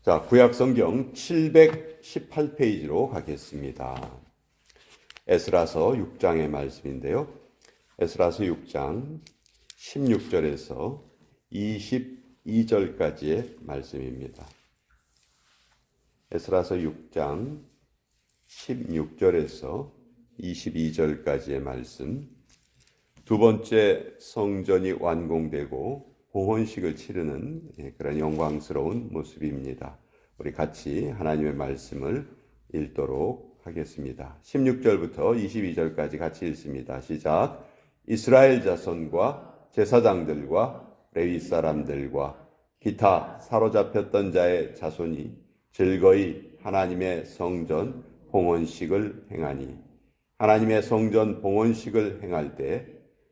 자, 구약성경 718페이지로 가겠습니다. 에스라서 6장의 말씀인데요. 에스라서 6장 16절에서 22절까지의 말씀입니다. 에스라서 6장 16절에서 22절까지의 말씀. 두 번째 성전이 완공되고 봉헌식을 치르는 그런 영광스러운 모습입니다. 우리 같이 하나님의 말씀을 읽도록 하겠습니다. 16절부터 22절까지 같이 읽습니다. 시작. 이스라엘 자손과 제사장들과 레위 사람들과 기타 사로잡혔던 자의 자손이 즐거이 하나님의 성전 봉헌식을 행하니 하나님의 성전 봉헌식을 행할 때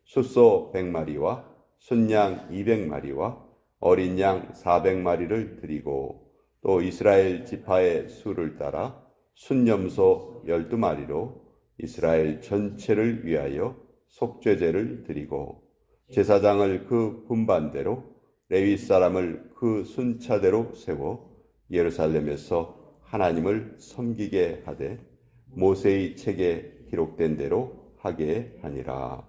숫소 100마리와 순양 200마리와 어린 양 400마리를 드리고 또 이스라엘 지파의 수를 따라 순염소 12마리로 이스라엘 전체를 위하여 속죄제를 드리고 제사장을 그 분반대로 레위 사람을 그 순차대로 세워 예루살렘에서 하나님을 섬기게 하되 모세의 책에 기록된 대로 하게 하니라.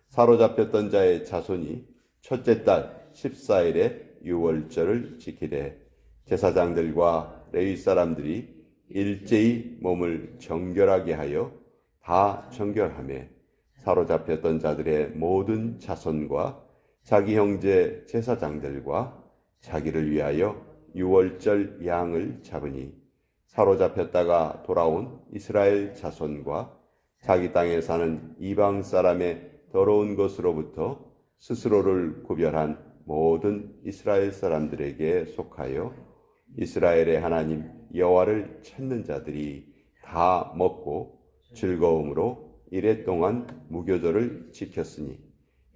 사로잡혔던 자의 자손이 첫째 달 14일에 유월절을 지키되 제사장들과 레위 사람들이 일제히 몸을 정결하게 하여 다 정결하며 사로잡혔던 자들의 모든 자손과 자기 형제 제사장들과 자기를 위하여 유월절 양을 잡으니 사로잡혔다가 돌아온 이스라엘 자손과 자기 땅에 사는 이방 사람의 더러운 것으로부터 스스로를 구별한 모든 이스라엘 사람들에게 속하여 이스라엘의 하나님 여호와를 찾는 자들이 다 먹고 즐거움으로 이랫동안 무교절을 지켰으니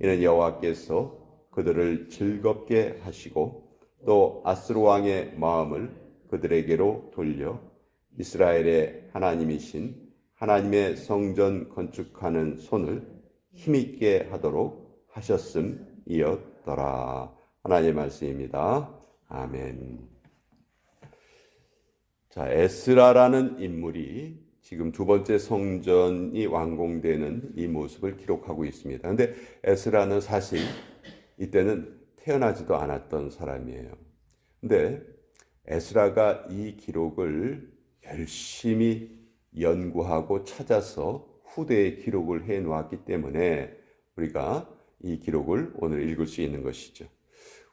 이는 여호와께서 그들을 즐겁게 하시고 또 아스루 왕의 마음을 그들에게로 돌려 이스라엘의 하나님이신 하나님의 성전 건축하는 손을 힘있게 하도록 하셨음이었더라. 하나님의 말씀입니다. 아멘. 자, 에스라라는 인물이 지금 두 번째 성전이 완공되는 이 모습을 기록하고 있습니다. 그런데 에스라는 사실 이때는 태어나지도 않았던 사람이에요. 그런데 에스라가 이 기록을 열심히 연구하고 찾아서 후대에 기록을 해 놓았기 때문에 우리가 이 기록을 오늘 읽을 수 있는 것이죠.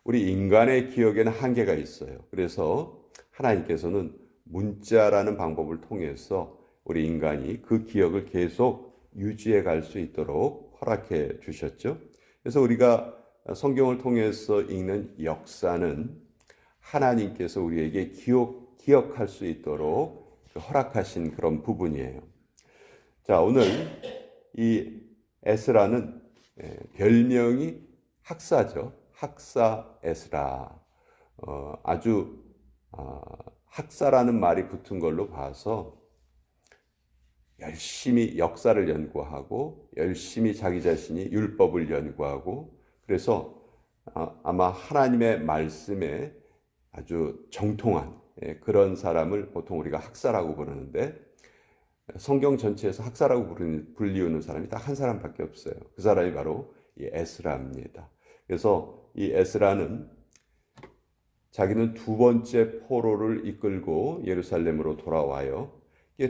우리 인간의 기억에는 한계가 있어요. 그래서 하나님께서는 문자라는 방법을 통해서 우리 인간이 그 기억을 계속 유지해 갈 수 있도록 허락해 주셨죠. 그래서 우리가 성경을 통해서 읽는 역사는 하나님께서 우리에게 기억할 수 있도록 허락하신 그런 부분이에요. 자, 오늘 이 에스라는 별명이 학사죠. 학사 에스라. 학사라는 말이 붙은 걸로 봐서 열심히 역사를 연구하고 열심히 자기 자신이 율법을 연구하고 그래서 아마 하나님의 말씀에 아주 정통한 그런 사람을 보통 우리가 학사라고 부르는데 성경 전체에서 학사라고 불리우는 사람이 딱 한 사람밖에 없어요. 그 사람이 바로 이 에스라입니다. 그래서 이 에스라는 자기는 두 번째 포로를 이끌고 예루살렘으로 돌아와요.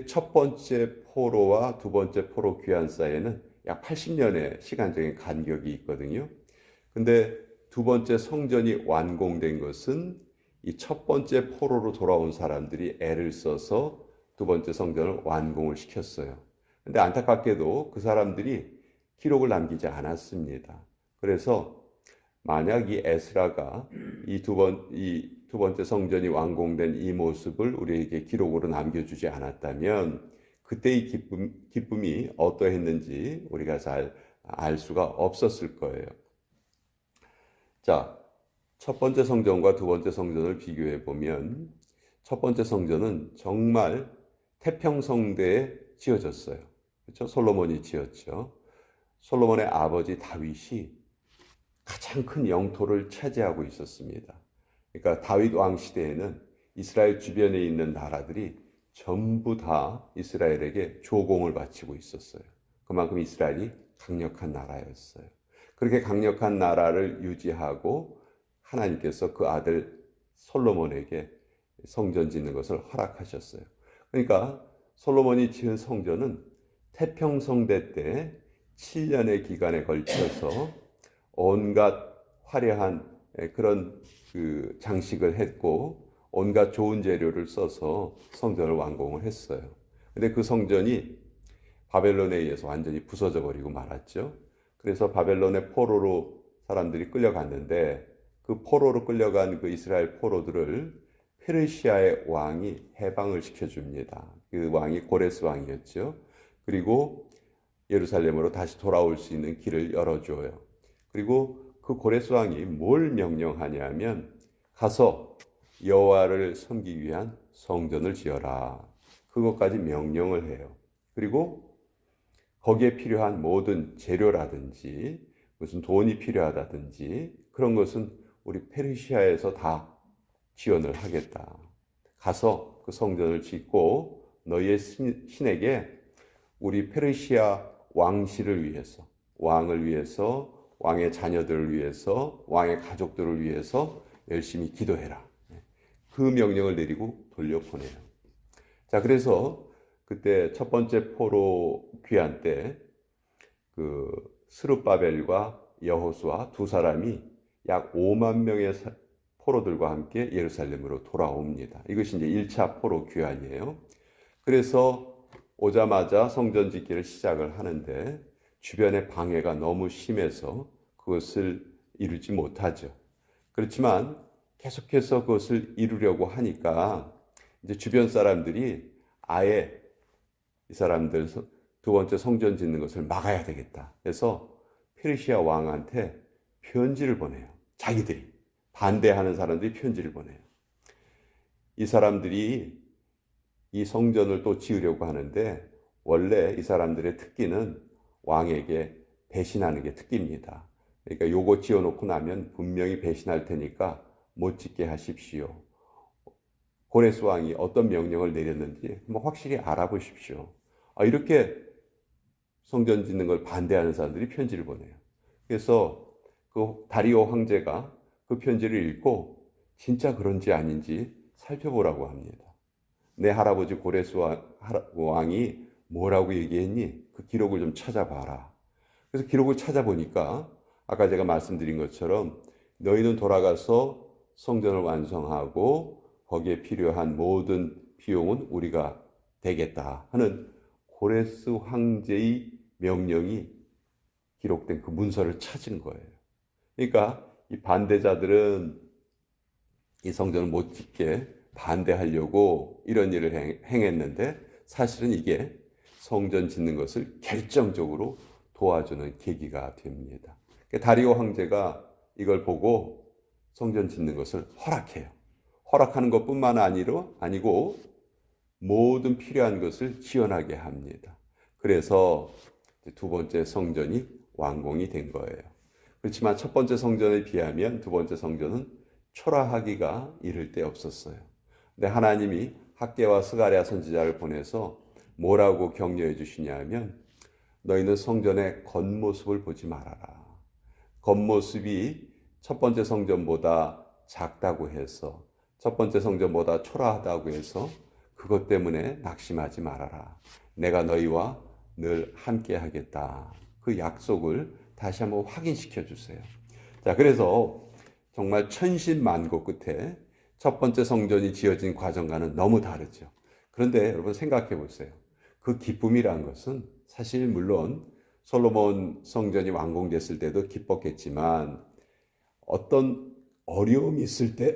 첫 번째 포로와 두 번째 포로 귀환 사이에는 약 80년의 시간적인 간격이 있거든요. 근데 두 번째 성전이 완공된 것은 이 첫 번째 포로로 돌아온 사람들이 애를 써서 두 번째 성전을 완공을 시켰어요. 근데 안타깝게도 그 사람들이 기록을 남기지 않았습니다. 그래서 만약 이 에스라가 이 두 번째 성전이 완공된 이 모습을 우리에게 기록으로 남겨주지 않았다면 그때의 기쁨이 어떠했는지 우리가 잘 알 수가 없었을 거예요. 자, 첫 번째 성전과 두 번째 성전을 비교해 보면 첫 번째 성전은 정말 태평성대에 지어졌어요. 그렇죠? 솔로몬이 지었죠. 솔로몬의 아버지 다윗이 가장 큰 영토를 차지하고 있었습니다. 그러니까 다윗 왕 시대에는 이스라엘 주변에 있는 나라들이 전부 다 이스라엘에게 조공을 바치고 있었어요. 그만큼 이스라엘이 강력한 나라였어요. 그렇게 강력한 나라를 유지하고 하나님께서 그 아들 솔로몬에게 성전 짓는 것을 허락하셨어요. 그러니까 솔로몬이 지은 성전은 태평성대 때 7년의 기간에 걸쳐서 온갖 화려한 그런 그 장식을 했고 온갖 좋은 재료를 써서 성전을 완공을 했어요. 근데 그 성전이 바벨론에 의해서 완전히 부서져 버리고 말았죠. 그래서 바벨론의 포로로 사람들이 끌려갔는데 그 포로로 끌려간 그 이스라엘 포로들을 페르시아의 왕이 해방을 시켜줍니다. 그 왕이 고레스 왕이었죠. 그리고 예루살렘으로 다시 돌아올 수 있는 길을 열어줘요. 그리고 그 고레스 왕이 뭘 명령하냐면 가서 여호와를 섬기기 위한 성전을 지어라. 그것까지 명령을 해요. 그리고 거기에 필요한 모든 재료라든지 무슨 돈이 필요하다든지 그런 것은 우리 페르시아에서 다 지원을 하겠다. 가서 그 성전을 짓고 너희의 신에게 우리 페르시아 왕실을 위해서, 왕을 위해서, 왕의 자녀들을 위해서, 왕의 가족들을 위해서 열심히 기도해라. 그 명령을 내리고 돌려보내요. 자, 그래서 그때 첫 번째 포로 귀환 때 그 스룹바벨과 여호수아 두 사람이 약 5만 명의 포로들과 함께 예루살렘으로 돌아옵니다. 이것이 이제 1차 포로 귀환이에요. 그래서 오자마자 성전 짓기를 시작을 하는데 주변의 방해가 너무 심해서 그것을 이루지 못하죠. 그렇지만 계속해서 그것을 이루려고 하니까 이제 주변 사람들이 아예 이 사람들 두 번째 성전 짓는 것을 막아야 되겠다. 그래서 페르시아 왕한테 편지를 보내요. 자기들이 반대하는 사람들이 편지를 보내요. 이 사람들이 이 성전을 또 지으려고 하는데 원래 이 사람들의 특기는 왕에게 배신하는 게 특기입니다. 그러니까 요거 지어놓고 나면 분명히 배신할 테니까 못 짓게 하십시오. 고레스 왕이 어떤 명령을 내렸는지 한번 확실히 알아보십시오. 이렇게 성전 짓는 걸 반대하는 사람들이 편지를 보내요. 그래서 그 다리오 황제가 그 편지를 읽고 진짜 그런지 아닌지 살펴보라고 합니다. 내 할아버지 고레스 왕이 뭐라고 얘기했니? 그 기록을 좀 찾아봐라. 그래서 기록을 찾아보니까 아까 제가 말씀드린 것처럼 너희는 돌아가서 성전을 완성하고 거기에 필요한 모든 비용은 우리가 대겠다 하는 고레스 황제의 명령이 기록된 그 문서를 찾은 거예요. 그러니까 이 반대자들은 이 성전을 못 짓게 반대하려고 이런 일을 행했는데 사실은 이게 성전 짓는 것을 결정적으로 도와주는 계기가 됩니다. 다리오 황제가 이걸 보고 성전 짓는 것을 허락해요. 허락하는 것뿐만 아니고 모든 필요한 것을 지원하게 합니다. 그래서 두 번째 성전이 완공이 된 거예요. 그렇지만 첫 번째 성전에 비하면 두 번째 성전은 초라하기가 이를 데 없었어요. 근데 하나님이 학개와 스가랴 선지자를 보내서 뭐라고 격려해 주시냐면 너희는 성전의 겉모습을 보지 말아라. 겉모습이 첫 번째 성전보다 작다고 해서 첫 번째 성전보다 초라하다고 해서 그것 때문에 낙심하지 말아라. 내가 너희와 늘 함께 하겠다. 그 약속을 다시 한번 확인시켜 주세요. 자, 그래서 정말 천신만고 끝에 첫 번째 성전이 지어진 과정과는 너무 다르죠. 그런데 여러분 생각해 보세요. 그 기쁨이란 것은 사실 물론 솔로몬 성전이 완공됐을 때도 기뻤겠지만 어떤 어려움이 있을 때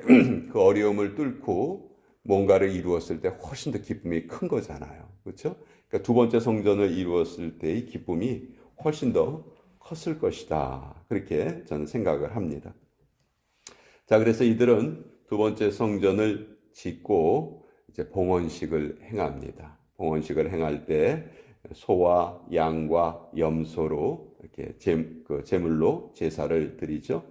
그 어려움을 뚫고 뭔가를 이루었을 때 훨씬 더 기쁨이 큰 거잖아요. 그렇죠? 그러니까 두 번째 성전을 이루었을 때의 기쁨이 훨씬 더 컸을 것이다. 그렇게 저는 생각을 합니다. 자, 그래서 이들은 두 번째 성전을 짓고 이제 봉헌식을 행합니다. 봉헌식을 행할 때 소와 양과 염소로 이렇게 제물로 제사를 드리죠.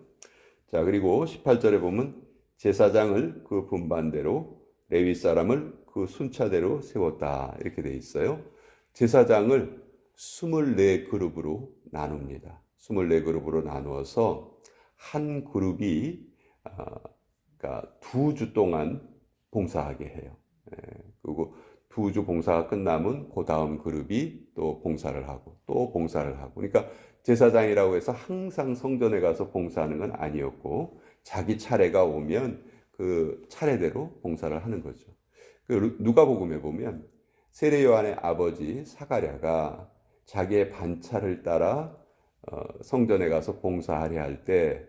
자, 그리고 18절에 보면 제사장을 그 분반대로 레위 사람을 그 순차대로 세웠다 이렇게 돼 있어요. 제사장을 24그룹으로 나눕니다. 24그룹으로 나누어서 한 그룹이 그러니까 2주 동안 봉사하게 해요. 그리고 2주 봉사가 끝나면 그 다음 그룹이 또 봉사를 하고 또 봉사를 하고, 그러니까 제사장이라고 해서 항상 성전에 가서 봉사하는 건 아니었고 자기 차례가 오면 그 차례대로 봉사를 하는 거죠. 누가복음에 보면 세례 요한의 아버지 사가랴가 자기의 반차를 따라 성전에 가서 봉사하려 할 때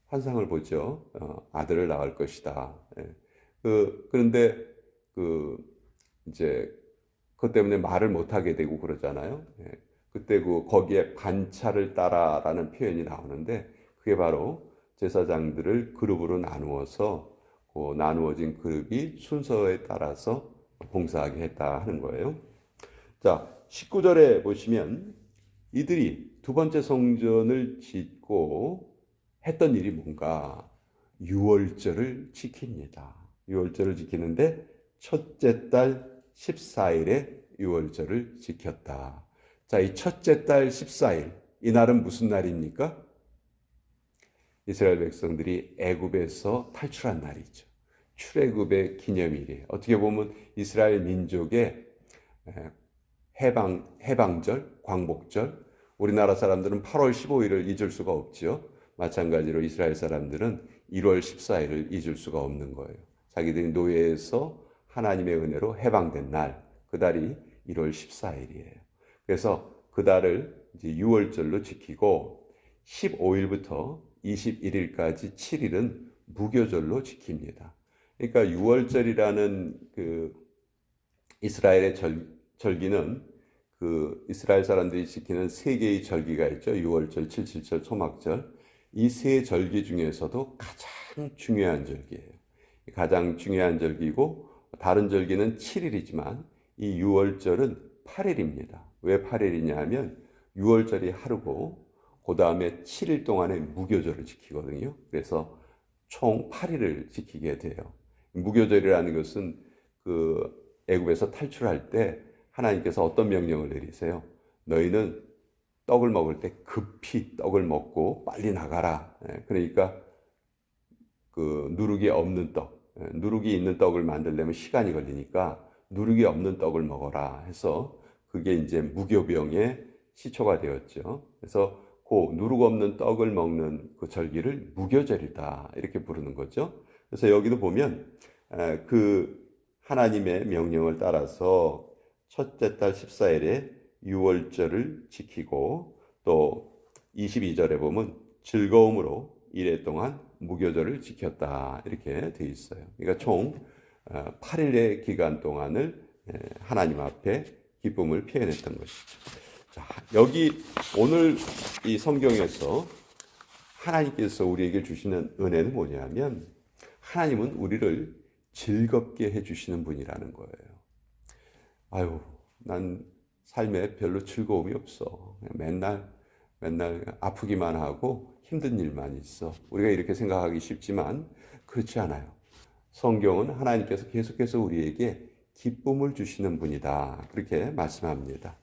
환상을 보죠. 아들을 낳을 것이다. 그런데 이제 그것 때문에 말을 못하게 되고 그러잖아요. 그때 거기에 반차를 따라라는 표현이 나오는데 그게 바로 제사장들을 그룹으로 나누어서 그 나누어진 그룹이 순서에 따라서 봉사하게 했다 하는 거예요. 자, 19절에 보시면 이들이 두 번째 성전을 짓고 했던 일이 뭔가 유월절을 지킵니다. 유월절을 지키는데 첫째 달 14일에 유월절을 지켰다. 자, 이 첫째 달 14일, 이 날은 무슨 날입니까? 이스라엘 백성들이 애굽에서 탈출한 날이죠. 출애굽의 기념일이에요. 어떻게 보면 이스라엘 민족의 해방절, 광복절, 우리나라 사람들은 8월 15일을 잊을 수가 없죠. 마찬가지로 이스라엘 사람들은 1월 14일을 잊을 수가 없는 거예요. 자기들이 노예에서 하나님의 은혜로 해방된 날, 그 달이 1월 14일이에요. 그래서 그 달을 이제 유월절로 지키고 15일부터 21일까지 7일은 무교절로 지킵니다. 그러니까 유월절이라는 그 이스라엘의 절기는 그 이스라엘 사람들이 지키는 세 개의 절기가 있죠. 유월절, 칠칠절, 초막절. 이 세 절기 중에서도 가장 중요한 절기예요. 가장 중요한 절기고 다른 절기는 7일이지만 이 유월절은 8일입니다. 왜 8일이냐 하면 유월절이 하루고 그 다음에 7일 동안의 무교절을 지키거든요. 그래서 총 8일을 지키게 돼요. 무교절이라는 것은 그 애굽에서 탈출할 때 하나님께서 어떤 명령을 내리세요? 너희는 떡을 먹을 때 급히 떡을 먹고 빨리 나가라. 그러니까 그 누룩이 없는 떡, 누룩이 있는 떡을 만들려면 시간이 걸리니까 누룩이 없는 떡을 먹어라 해서 그게 이제 무교병의 시초가 되었죠. 그래서 그 누룩 없는 떡을 먹는 그 절기를 무교절이다 이렇게 부르는 거죠. 그래서 여기도 보면 그 하나님의 명령을 따라서 첫째 달 14일에 유월절을 지키고 또 22절에 보면 즐거움으로 이래 동안 무교절을 지켰다 이렇게 되어 있어요. 그러니까 총 8일의 기간 동안을 하나님 앞에 기쁨을 표현했던 것이죠. 자, 여기 오늘 이 성경에서 하나님께서 우리에게 주시는 은혜는 뭐냐면 하나님은 우리를 즐겁게 해주시는 분이라는 거예요. 아유, 난 삶에 별로 즐거움이 없어. 맨날 아프기만 하고 힘든 일만 있어. 우리가 이렇게 생각하기 쉽지만 그렇지 않아요. 성경은 하나님께서 계속해서 우리에게 기쁨을 주시는 분이다. 그렇게 말씀합니다.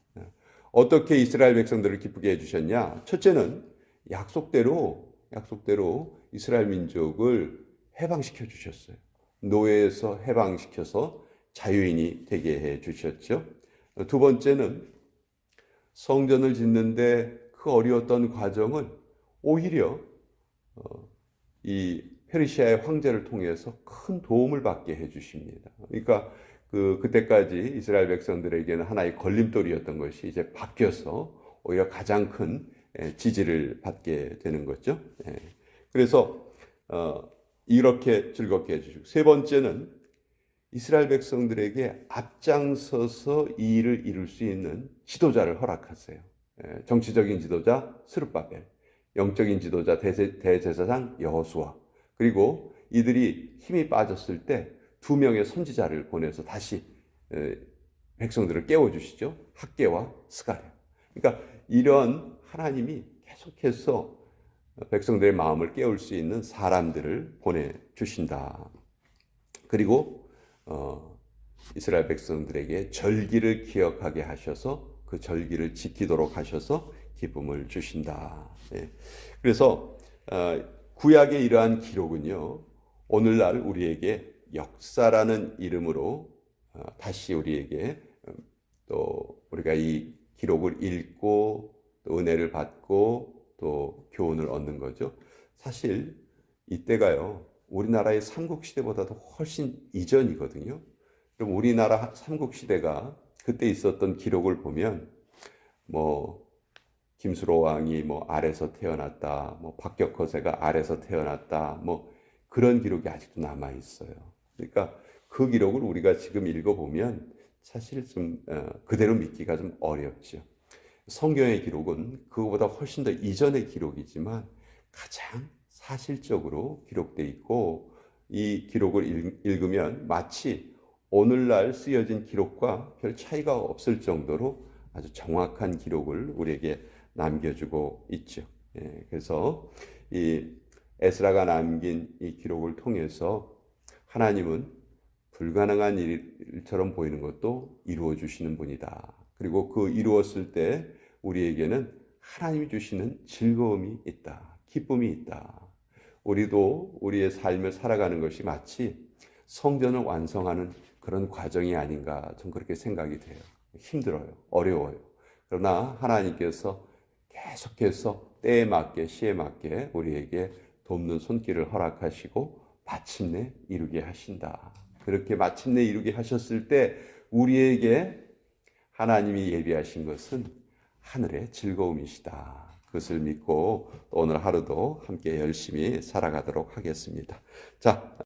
어떻게 이스라엘 백성들을 기쁘게 해주셨냐? 첫째는 약속대로 이스라엘 민족을 해방시켜 주셨어요. 노예에서 해방시켜서 자유인이 되게 해 주셨죠. 두 번째는 성전을 짓는데 그 어려웠던 과정을 오히려 이 페르시아의 황제를 통해서 큰 도움을 받게 해 주십니다. 그러니까 그때까지 이스라엘 백성들에게는 하나의 걸림돌이었던 것이 이제 바뀌어서 오히려 가장 큰 지지를 받게 되는 거죠. 그래서 이렇게 즐겁게 해주시고, 세 번째는 이스라엘 백성들에게 앞장서서 이 일을 이룰 수 있는 지도자를 허락하세요. 정치적인 지도자 스룹바벨, 영적인 지도자 대제사장 여호수아, 그리고 이들이 힘이 빠졌을 때 2명의 선지자를 보내서 다시 백성들을 깨워주시죠. 학개와 스가랴. 그러니까 이런 하나님이 계속해서 백성들의 마음을 깨울 수 있는 사람들을 보내주신다. 그리고 이스라엘 백성들에게 절기를 기억하게 하셔서 그 절기를 지키도록 하셔서 기쁨을 주신다. 예. 그래서 구약의 이러한 기록은요, 오늘날 우리에게 역사라는 이름으로 다시 우리에게 또 우리가 이 기록을 읽고 또 은혜를 받고 또 교훈을 얻는 거죠. 사실 이때가요, 우리나라의 삼국시대보다도 훨씬 이전이거든요. 그럼 우리나라 삼국시대가 그때 있었던 기록을 보면 뭐 김수로 왕이 뭐 알에서 태어났다, 뭐 박격허세가 알에서 태어났다, 뭐 그런 기록이 아직도 남아 있어요. 그러니까 그 기록을 우리가 지금 읽어보면 사실 좀 그대로 믿기가 좀 어렵죠. 성경의 기록은 그거보다 훨씬 더 이전의 기록이지만 가장 사실적으로 기록되어 있고, 이 기록을 읽으면 마치 오늘날 쓰여진 기록과 별 차이가 없을 정도로 아주 정확한 기록을 우리에게 남겨주고 있죠. 그래서 이 에스라가 남긴 이 기록을 통해서 하나님은 불가능한 일처럼 보이는 것도 이루어 주시는 분이다. 그리고 그 이루었을 때 우리에게는 하나님이 주시는 즐거움이 있다. 기쁨이 있다. 우리도 우리의 삶을 살아가는 것이 마치 성전을 완성하는 그런 과정이 아닌가, 좀 그렇게 생각이 돼요. 힘들어요. 어려워요. 그러나 하나님께서 계속해서 때에 맞게 시에 맞게 우리에게 돕는 손길을 허락하시고 마침내 이루게 하신다. 그렇게 마침내 이루게 하셨을 때 우리에게 하나님이 예비하신 것은 하늘의 즐거움이시다. 그것을 믿고 오늘 하루도 함께 열심히 살아가도록 하겠습니다. 자,